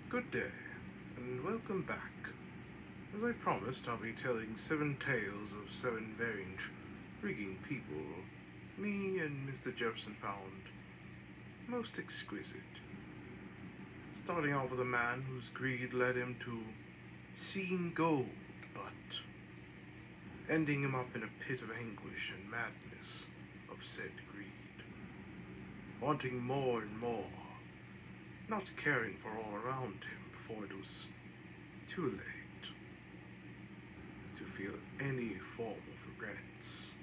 Good day, and welcome back. As I promised, I'll be telling 7 tales of 7 very intriguing people me and Mr. Jefferson found most exquisite. Starting off with a man whose greed led him to seeing gold, but ending him up in a pit of anguish and madness of said greed. Wanting more and more, not caring for all around him before it was too late to feel any form of regrets.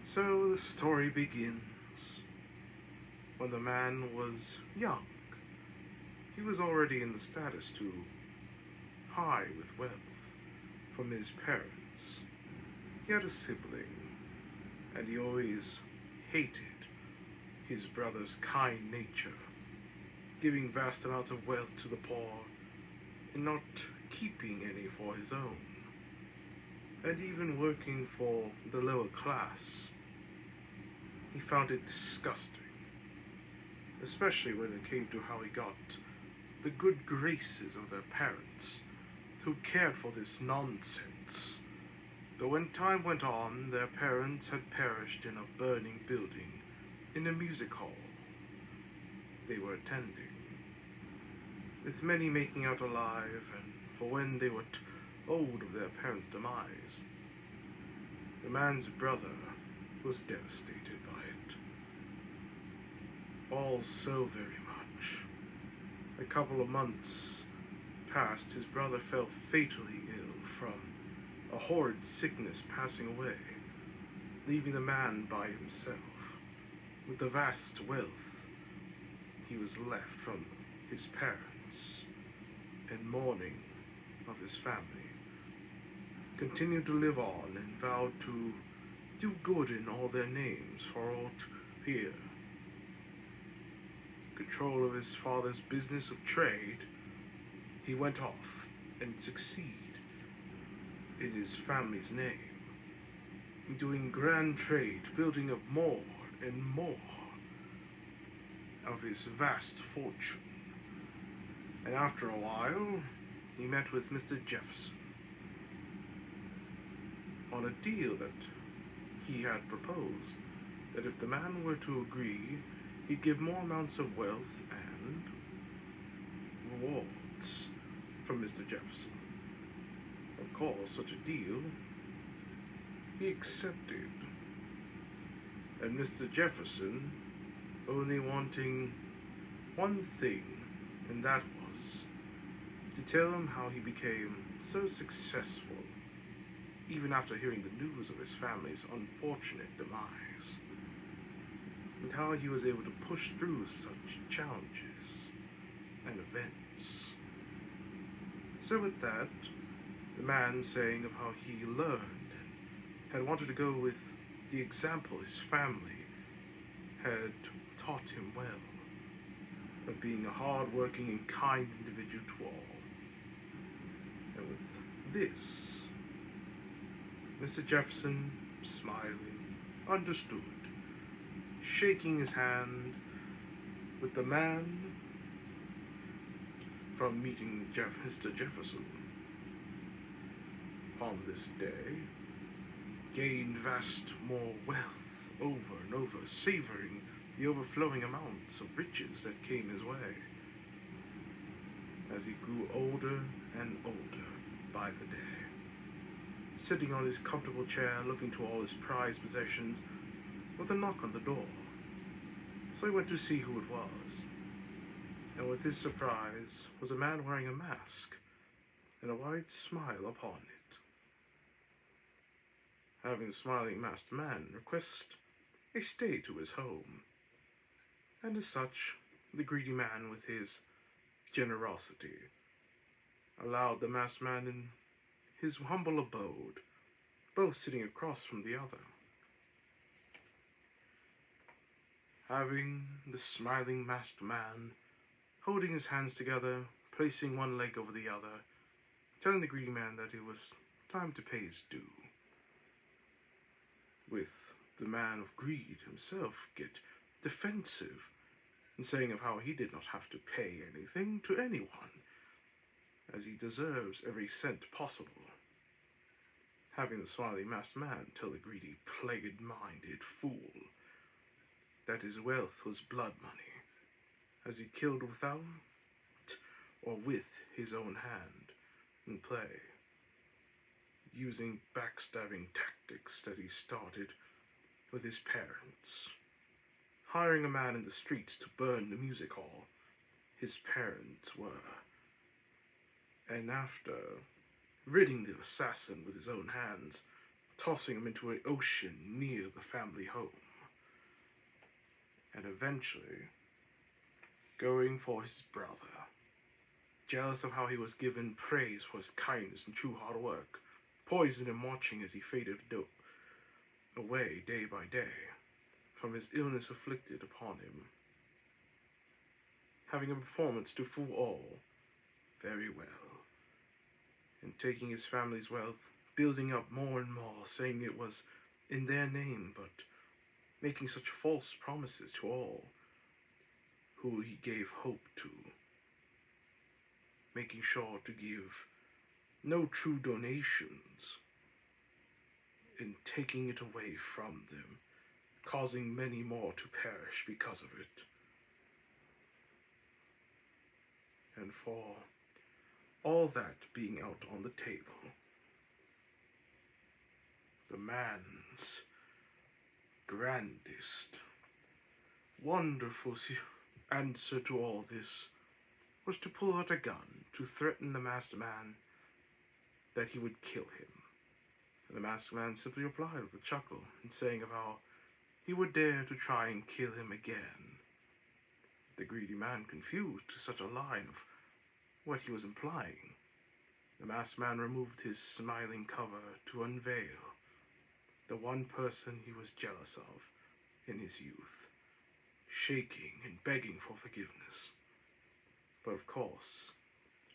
So the story begins when the man was young. He was already in the status to high with wealth from his parents. He had a sibling, and he always hated his brother's kind nature, giving vast amounts of wealth to the poor and not keeping any for his own, and even working for the lower class. He found it disgusting, especially when it came to how he got the good graces of their parents, who cared for this nonsense. But when time went on, their parents had perished in a burning building in a music hall they were attending, with many making out alive, and for when they were told of their parents' demise, the man's brother was devastated by it. All so very much. A couple of months passed, his brother fell fatally ill from a horrid sickness, passing away, leaving the man by himself. With the vast wealth he was left from his parents, and mourning of his family, continued to live on and vowed to do good in all their names for all to hear. Control of his father's business of trade, he went off and succeeded in his family's name, doing grand trade, building up more and more of his vast fortune. And after a while, he met with Mr. Jefferson on a deal that he had proposed, that if the man were to agree, he'd give more amounts of wealth and rewards from Mr. Jefferson. Of course, such a deal he accepted, and Mr. Jefferson only wanting one thing, and that was to tell him how he became so successful even after hearing the news of his family's unfortunate demise, and how he was able to push through such challenges and events. So with that, the man saying of how he learned and had wanted to go with the example his family had taught him well, of being a hard-working and kind individual to all. And with this, Mr. Jefferson, smiling, understood, shaking his hand with the man from meeting Mr. Jefferson on this day, gained vast more wealth over and over, savoring the overflowing amounts of riches that came his way, as he grew older and older by the day, sitting on his comfortable chair, looking to all his prized possessions, with a knock on the door. So he went to see who it was, and with his surprise was a man wearing a mask and a wide smile upon it. Having the smiling masked man request a stay to his home, and as such, the greedy man, with his generosity, allowed the masked man in his humble abode, both sitting across from the other. Having the smiling masked man holding his hands together, placing one leg over the other, telling the greedy man that it was time to pay his due. With the man of greed himself get defensive and saying of how he did not have to pay anything to anyone, as he deserves every cent possible, having the smiling masked man tell the greedy, plagued-minded fool that his wealth was blood money, as he killed without or with his own hand in play, using backstabbing tactics that he started with his parents, hiring a man in the streets to burn the music hall his parents were, and after ridding the assassin with his own hands, tossing him into an ocean near the family home, and eventually going for his brother, jealous of how he was given praise for his kindness and true hard work, poisoned him watching as he faded away day by day from his illness afflicted upon him, having a performance to fool all very well, and taking his family's wealth, building up more and more, saying it was in their name, but making such false promises to all who he gave hope to, making sure to give no true donations, and taking it away from them, causing many more to perish because of it. And for all that being out on the table, the man's grandest, wonderful answer to all this was to pull out a gun to threaten the masked man that he would kill him. And the masked man simply replied with a chuckle, and saying of how he would dare to try and kill him again. The greedy man, confused to such a line of what he was implying, the masked man removed his smiling cover to unveil the one person he was jealous of in his youth, shaking and begging for forgiveness. But of course,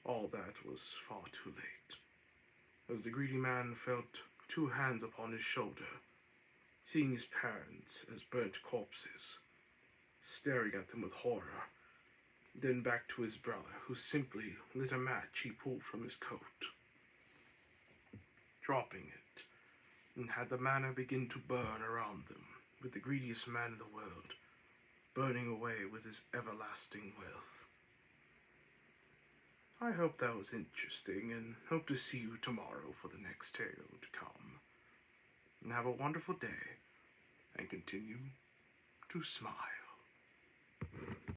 all that was far too late, as the greedy man felt two hands upon his shoulder, seeing his parents as burnt corpses, staring at them with horror, then back to his brother, who simply lit a match he pulled from his coat, dropping it, and had the manor begin to burn around them, with the greediest man in the world burning away with his everlasting wealth. I hope that was interesting, and hope to see you tomorrow for the next tale to come. And have a wonderful day, and continue to smile.